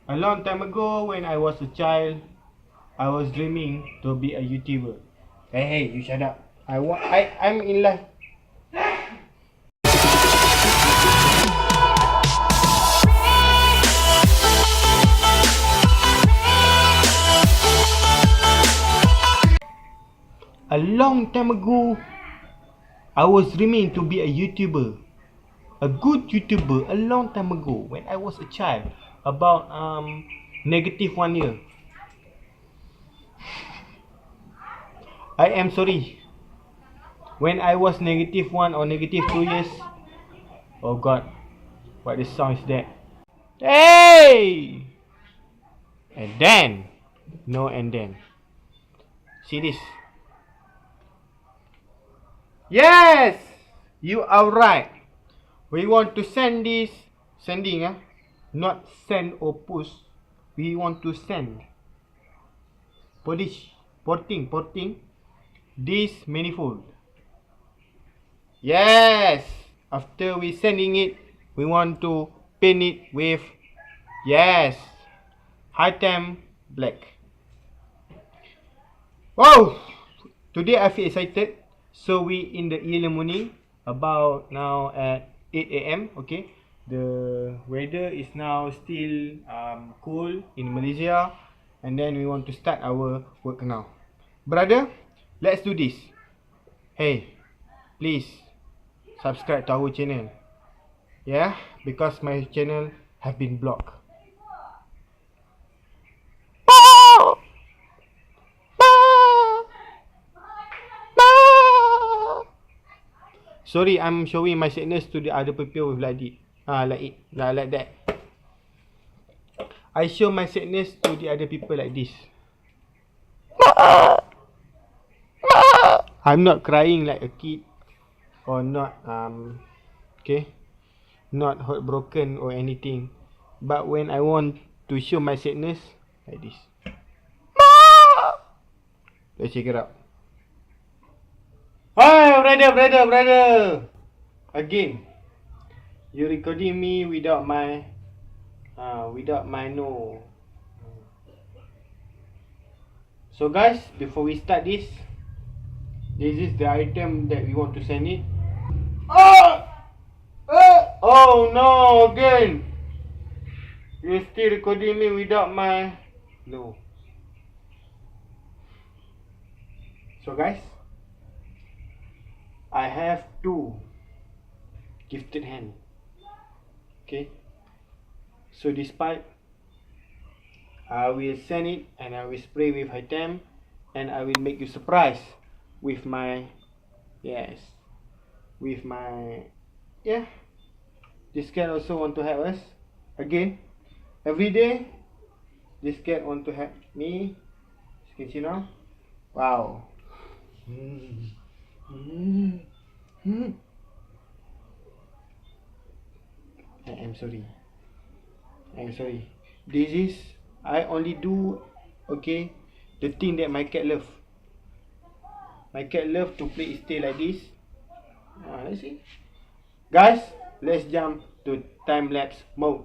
A long time ago, when I was a child, I was dreaming to be a YouTuber. Hey, you shut up. I'm in life. A long time ago, I was dreaming to be a YouTuber. A good YouTuber a long time ago when I was a child. About negative 1 year. I am sorry. When I was negative 1 or negative 2 years. Oh God, what the sound is that? Hey! And then, no and then. See this? Yes! You are right. We want to send this, sending not send or push. We want to send. Porting this manifold. Yes! After we sending it, we want to paint it with, yes, high temp black. Wow! Today I feel excited. So we in the early morning, about now at 8 AM. Okay, the weather is now still cool in Malaysia, and then we want to start our work now. Brother, let's do this. Hey, please subscribe to our channel. Yeah, because my channel have been blocked. Sorry, I'm showing my sadness to the other people with like that. I show my sadness to the other people like this. I'm not crying like a kid, or not okay, not heartbroken or anything. But when I want to show my sadness, like this. Let's check it out. Hi, brother. Again, you recording me without my no. So guys, before we start this is the item that we want to send it. Oh no, again. You still recording me without my no. So guys, I have two gifted hand. Okay. So this pipe, I will send it and I will spray with high temp, and I will make you surprised with my, yes, with my, yeah. This cat also want to help us. Again, every day, this cat want to help me. You can see now. Wow. I am sorry. This is, I only do, okay, the thing that my cat love. My cat love to play stay like this. Let's see. Guys, let's jump to time lapse mode.